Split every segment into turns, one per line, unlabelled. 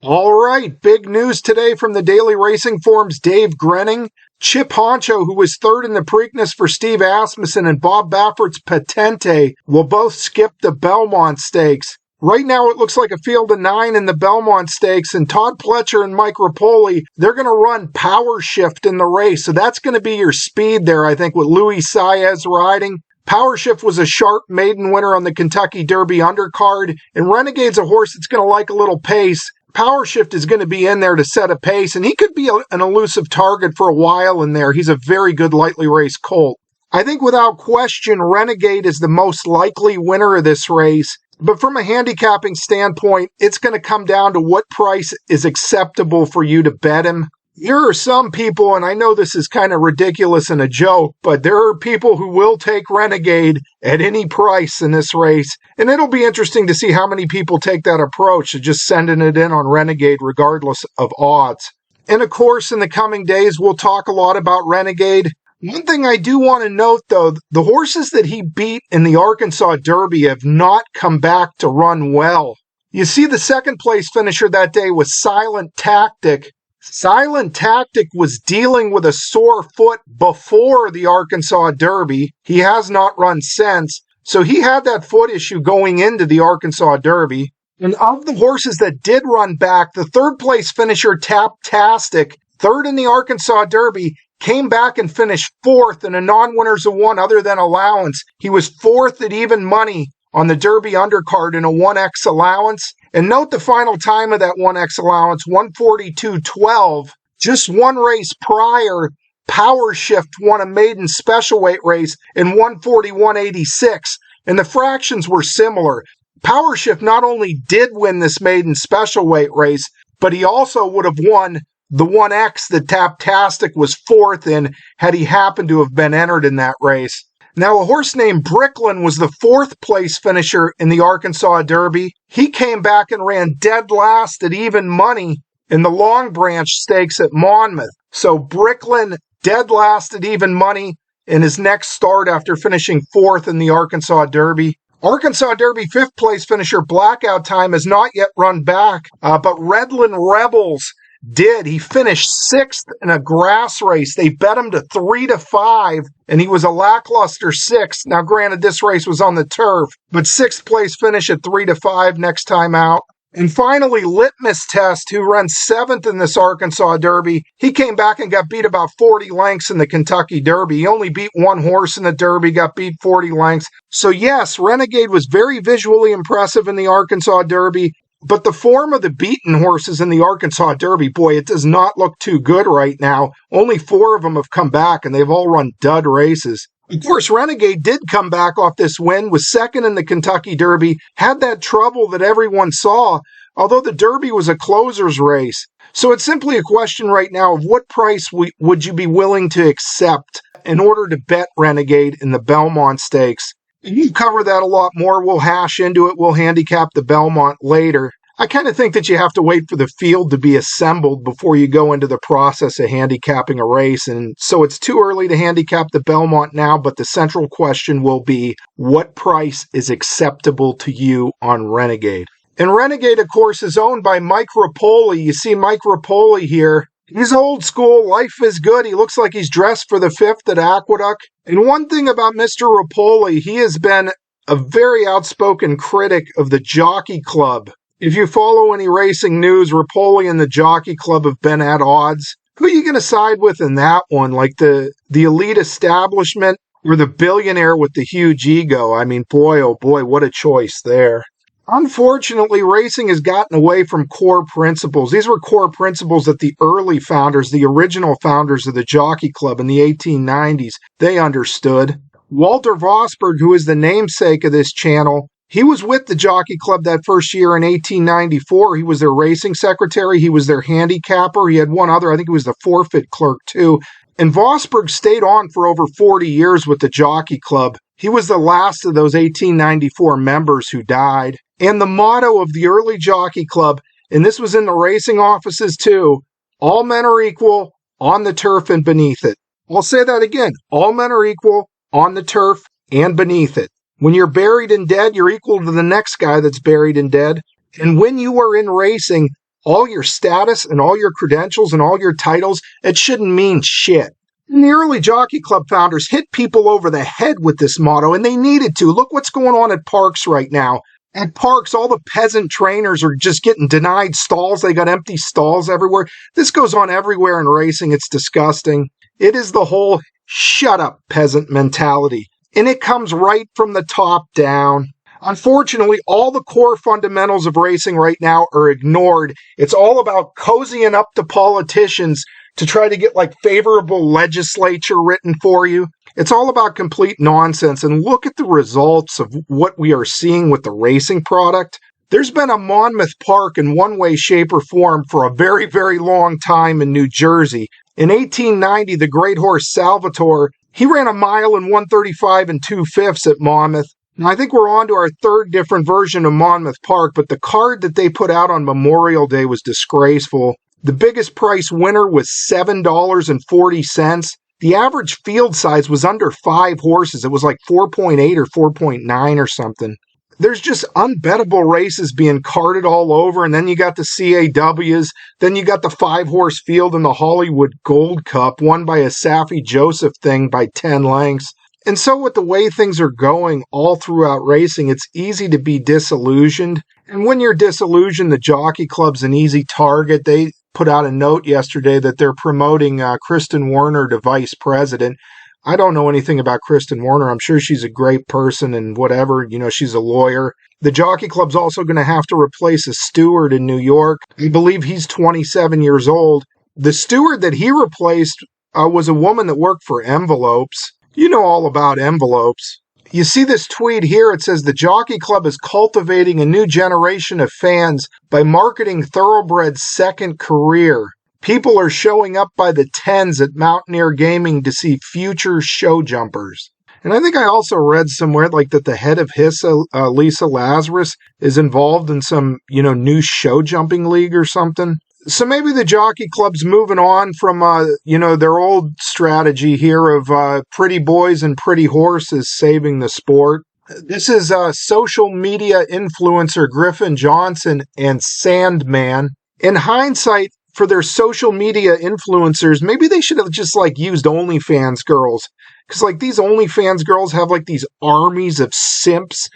All right, big news today from the Daily Racing Form's Dave Grenning. Chip Honcho, who was third in the Preakness for Steve Asmussen, and Bob Baffert's Patente will both skip the Belmont Stakes. Right now it looks like a field of 9 in the Belmont Stakes, and Todd Pletcher and Mike Repole, they're going to run Power Shift in the race. So that's going to be your speed there, I think, with Luis Saez riding. Power Shift was a sharp maiden winner on the Kentucky Derby undercard, and Renegade's a horse that's going to like a little pace. Power Shift is going to be in there to set a pace, and he could be an elusive target for a while in there. He's a very good lightly raced colt. I think without question, Renegade is the most likely winner of this race. But from a handicapping standpoint, it's going to come down to what price is acceptable for you to bet him. There are some people, and I know this is kind of ridiculous and a joke, but there are people who will take Renegade at any price in this race. And it'll be interesting to see how many people take that approach of just sending it in on Renegade regardless of odds. And of course, in the coming days, we'll talk a lot about Renegade. One thing I do want to note, though, the horses that he beat in the Arkansas Derby have not come back to run well. You see, the second place finisher that day was Silent Tactic. Silent Tactic was dealing with a sore foot before the Arkansas Derby. He has not run since, so he had that foot issue going into the Arkansas Derby. And of the horses that did run back, the third place finisher Taptastic, third in the Arkansas Derby, came back and finished fourth in a non-winners of one other than allowance. He was fourth at even money on the Derby undercard in a 1X allowance. And note the final time of that 1X allowance, 142.12. Just one race prior, Power Shift won a maiden special weight race in 141.86. And the fractions were similar. Power Shift not only did win this maiden special weight race, but he also would have won the 1X that Taptastic was fourth in had he happened to have been entered in that race. Now, a horse named Bricklin was the fourth place finisher in the Arkansas Derby. He came back and ran dead last at even money in the Long Branch Stakes at Monmouth. So Bricklin dead last at even money in his next start after finishing fourth in the Arkansas Derby. Arkansas Derby fifth place finisher Blackout Time has not yet run back, but Redland Rebels did. He finished sixth in a grass race. They bet him to 3-5, and he was a lackluster sixth. Now, granted, this race was on the turf, but sixth place finish at 3-5 next time out. And finally, Litmus Test, who runs seventh in this Arkansas Derby, he came back and got beat about 40 lengths in the Kentucky Derby. He only beat one horse in the Derby, got beat 40 lengths. So yes, Renegade was very visually impressive in the Arkansas Derby. But the form of the beaten horses in the Arkansas Derby, boy, it does not look too good right now. Only 4 of them have come back, and they've all run dud races. Of course, Renegade did come back off this win, was second in the Kentucky Derby, had that trouble that everyone saw, although the Derby was a closer's race. So it's simply a question right now of what price would you be willing to accept in order to bet Renegade in the Belmont Stakes. You cover that a lot more. We'll hash into it. We'll handicap the Belmont later. I kind of think that you have to wait for the field to be assembled before you go into the process of handicapping a race. And so it's too early to handicap the Belmont now, but the central question will be, what price is acceptable to you on Renegade? And Renegade, of course, is owned by Mike Repole. You see Mike Repole here. He's old school. Life is good. He looks like he's dressed for the fifth at Aqueduct. And one thing about Mr. Repole, he has been a very outspoken critic of the Jockey Club. If you follow any racing news, Repole and the Jockey Club have been at odds. Who are you going to side with in that one? Like the elite establishment or the billionaire with the huge ego? I mean, boy, oh boy, what a choice there. Unfortunately, racing has gotten away from core principles. These were core principles that the early founders, the original founders of the Jockey Club in the 1890s, they understood. Walter Vosberg, who is the namesake of this channel, he was with the Jockey Club that first year in 1894. He was their racing secretary. He was their handicapper. He had one other, I think he was the forfeit clerk too. And Vosberg stayed on for over 40 years with the Jockey Club. He was the last of those 1894 members who died. And the motto of the early Jockey Club, and this was in the racing offices too, all men are equal on the turf and beneath it. I'll say that again. All men are equal on the turf and beneath it. When you're buried and dead, you're equal to the next guy that's buried and dead. And when you are in racing, all your status and all your credentials and all your titles, it shouldn't mean shit. And the early Jockey Club founders hit people over the head with this motto, and they needed to. Look what's going on at parks right now. At parks, all the peasant trainers are just getting denied stalls. They got empty stalls everywhere. This goes on everywhere in racing. It's disgusting. It is the whole shut up peasant mentality. And it comes right from the top down. Unfortunately, all the core fundamentals of racing right now are ignored. It's all about cozying up to politicians to try to get like favorable legislature written for you. It's all about complete nonsense. And look at the results of what we are seeing with the racing product. There's been a Monmouth Park in one way, shape, or form for a very, very long time in New Jersey. In 1890, the great horse Salvatore, he ran a mile in 1:35 and 2/5 at Monmouth. Now, I think we're on to our third different version of Monmouth Park, but the card that they put out on Memorial Day was disgraceful. The biggest price winner was $7.40. The average field size was under 5 horses. It was like 4.8 or 4.9 or something. There's just unbettable races being carted all over, and then you got the CAWs, then you got the 5-horse field in the Hollywood Gold Cup, won by a Safi Joseph thing by 10 lengths. And so with the way things are going all throughout racing, it's easy to be disillusioned. And when you're disillusioned, the Jockey Club's an easy target. They put out a note yesterday that they're promoting Kristen Warner to vice president. I don't know anything about Kristen Warner. I'm sure she's a great person and whatever. You know, she's a lawyer. The Jockey Club's also going to have to replace a steward in New York. I believe he's 27 years old. The steward that he replaced was a woman that worked for Envelopes. You know all about Envelopes. You see this tweet here. It says the Jockey Club is cultivating a new generation of fans by marketing Thoroughbred's second career. People are showing up by the tens at Mountaineer Gaming to see future show jumpers. And I think I also read somewhere like that the head of HISA, Lisa Lazarus, is involved in some, new show jumping league or something. So maybe the Jockey Club's moving on from, their old strategy here of pretty boys and pretty horses saving the sport. This is social media influencer Griffin Johnson and Sandman. In hindsight, for their social media influencers, maybe they should have just used OnlyFans girls. Because these OnlyFans girls have these armies of simps,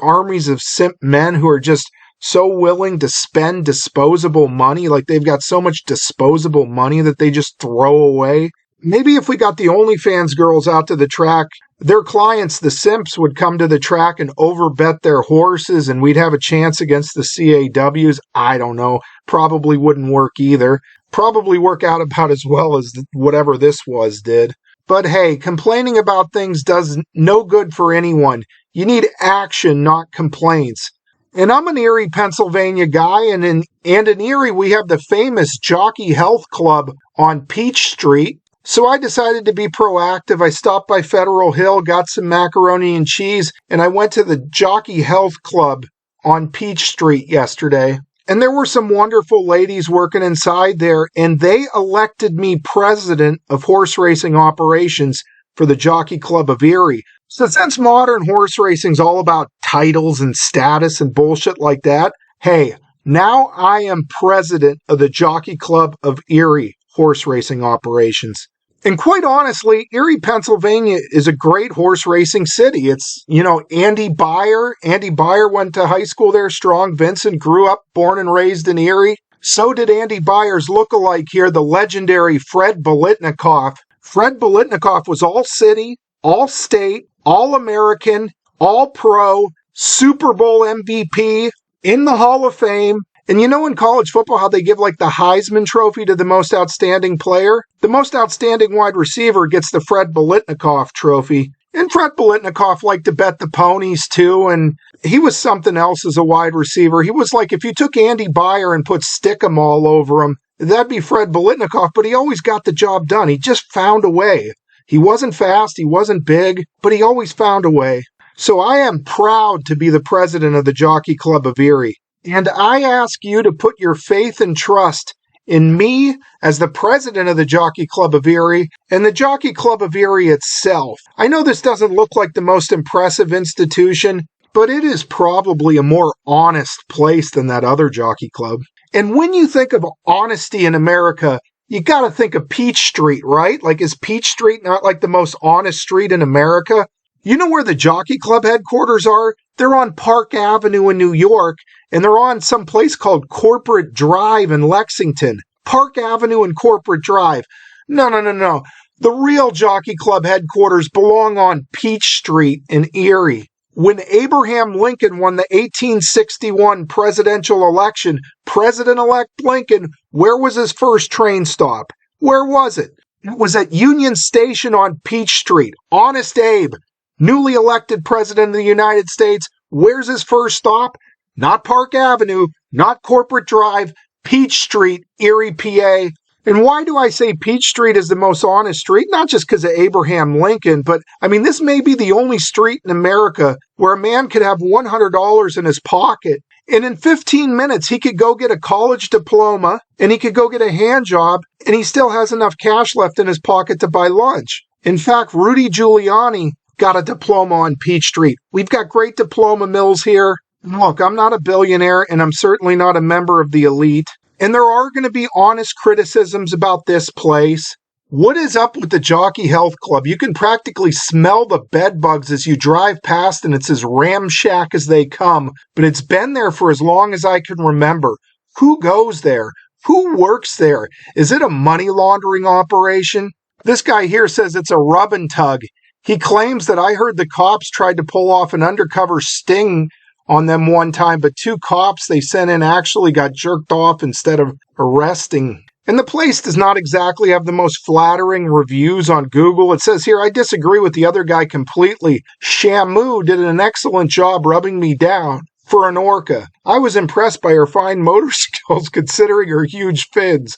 armies of simp men who are just so willing to spend disposable money. They've got so much disposable money that they just throw away. Maybe if we got the OnlyFans girls out to the track, their clients, the simps, would come to the track and overbet their horses and we'd have a chance against the CAWs. I don't know. Probably wouldn't work either. Probably work out about as well as whatever this did. But hey, complaining about things does no good for anyone. You need action, not complaints. And I'm an Erie, Pennsylvania guy, and in Erie we have the famous Jockey Health Club on Peach Street. So I decided to be proactive. I stopped by Federal Hill, got some macaroni and cheese, and I went to the Jockey Health Club on Peach Street yesterday. And there were some wonderful ladies working inside there, and they elected me president of horse racing operations for the Jockey Club of Erie. So since modern horse racing is all about titles and status and bullshit like that, hey, now I am president of the Jockey Club of Erie horse racing operations. And quite honestly, Erie, Pennsylvania is a great horse racing city. It's, Andy Beyer. Andy Beyer went to high school there, Strong Vincent, grew up, born and raised in Erie. So did Andy Beyer's lookalike here, the legendary Fred Bolitnikoff. Fred Bolitnikoff was all city, all state, all American, all pro, Super Bowl MVP, in the Hall of Fame. And in college football how they give the Heisman Trophy to the most outstanding player? The most outstanding wide receiver gets the Fred Bolitnikoff Trophy. And Fred Bolitnikoff liked to bet the ponies too, and he was something else as a wide receiver. He was if you took Andy Beyer and put Stickum all over him, that'd be Fred Bolitnikoff, but he always got the job done. He just found a way. He wasn't fast, he wasn't big, but he always found a way. So I am proud to be the president of the Jockey Club of Erie. And I ask you to put your faith and trust in me as the president of the Jockey Club of Erie and the Jockey Club of Erie itself. I know this doesn't look like the most impressive institution, but it is probably a more honest place than that other jockey club. And when you think of honesty in America, you got to think of Peach Street, right? Like, is Peach Street not like the most honest street in America? You know where the Jockey Club headquarters are? They're on Park Avenue in New York, and they're on some place called Corporate Drive in Lexington. Park Avenue and Corporate Drive. No, no, no, no. The real Jockey Club headquarters belong on Peach Street in Erie. When Abraham Lincoln won the 1861 presidential election, President-elect Lincoln, where was his first train stop? Where was it? It was at Union Station on Peach Street. Honest Abe, newly elected president of the United States, where's his first stop? Not Park Avenue, not Corporate Drive, Peach Street, Erie, PA. And why do I say Peach Street is the most honest street? Not just because of Abraham Lincoln, but I mean, this may be the only street in America where a man could have $100 in his pocket, and in 15 minutes he could go get a college diploma, and he could go get a hand job, and he still has enough cash left in his pocket to buy lunch. In fact, Rudy Giuliani got a diploma on Peach Street. We've got great diploma mills here. Look, I'm not a billionaire, and I'm certainly not a member of the elite. And there are going to be honest criticisms about this place. What is up with the Jockey Health Club? You can practically smell the bed bugs as you drive past, and it's as ramshack as they come. But it's been there for as long as I can remember. Who goes there? Who works there? Is it a money laundering operation? This guy here says it's a rub and tug. He claims that I heard the cops tried to pull off an undercover sting on them one time, but 2 cops they sent in actually got jerked off instead of arresting. And the place does not exactly have the most flattering reviews on Google. It says here, I disagree with the other guy completely. Shamu did an excellent job rubbing me down for an orca. I was impressed by her fine motor skills considering her huge fins.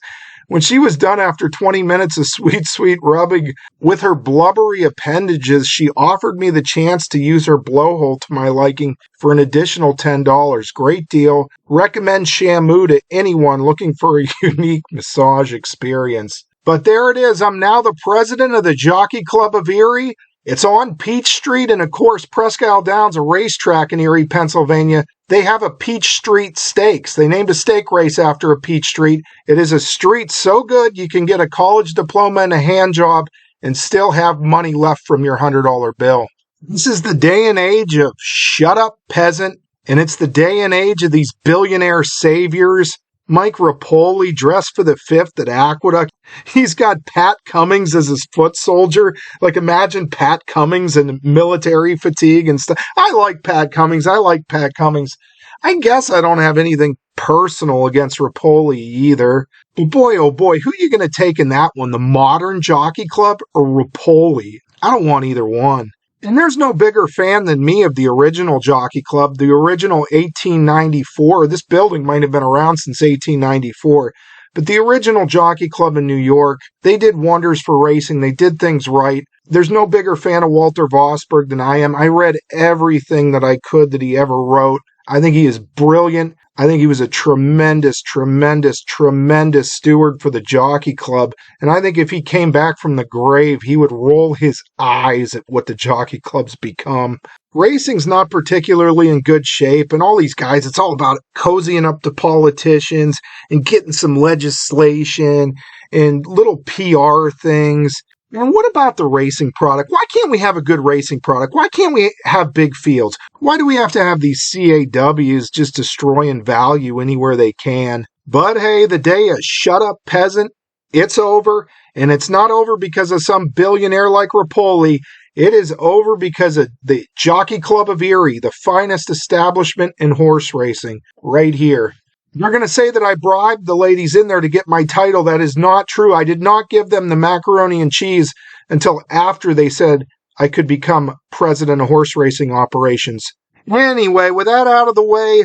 When she was done after 20 minutes of sweet, sweet rubbing with her blubbery appendages, she offered me the chance to use her blowhole to my liking for an additional $10. Great deal. Recommend Shamu to anyone looking for a unique massage experience. But there it is. I'm now the president of the Jockey Club of Erie. It's on Peach Street, and of course, Presque Isle Downs, a racetrack in Erie, Pennsylvania. They have a Peach Street Stakes. They named a stake race after a Peach Street. It is a street so good you can get a college diploma and a hand job and still have money left from your $100 bill. This is the day and age of shut up peasant, and it's the day and age of these billionaire saviors. Mike Repole dressed for the 5th at Aqueduct. He's got Pat Cummings as his foot soldier. Like, imagine Pat Cummings in military fatigue and stuff. I like Pat Cummings. I guess I don't have anything personal against Repole either. But boy, oh boy, who are you going to take in that one? The modern Jockey Club or Repole? I don't want either one. And there's no bigger fan than me of the original Jockey Club, the original 1894. This building might have been around since 1894. But the original Jockey Club in New York, they did wonders for racing. They did things right. There's no bigger fan of Walter Vosburgh than I am. I read everything that I could that he ever wrote. I think he is brilliant. I think he was a tremendous, tremendous, tremendous steward for the Jockey Club. And I think if he came back from the grave, he would roll his eyes at what the Jockey Club's become. Racing's not particularly in good shape, and all these guys, it's all about cozying up to politicians and getting some legislation and little PR things. And what about the racing product? Why can't we have a good racing product? Why can't we have big fields? Why do we have to have these CAWs just destroying value anywhere they can? But hey, the day of shut up peasant, it's over. And it's not over because of some billionaire like Repole. It is over because of the Jockey Club of Erie, the finest establishment in horse racing, right here. You're going to say that I bribed the ladies in there to get my title. That is not true. I did not give them the macaroni and cheese until after they said I could become president of horse racing operations. Anyway, with that out of the way,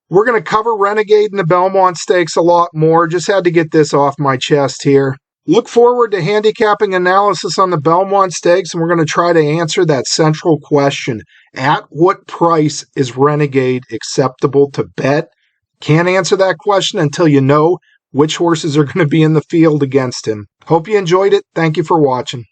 we're going to cover Renegade and the Belmont Stakes a lot more. Just had to get this off my chest here. Look forward to handicapping analysis on the Belmont Stakes, and we're going to try to answer that central question. At what price is Renegade acceptable to bet? Can't answer that question until you know which horses are going to be in the field against him. Hope you enjoyed it. Thank you for watching.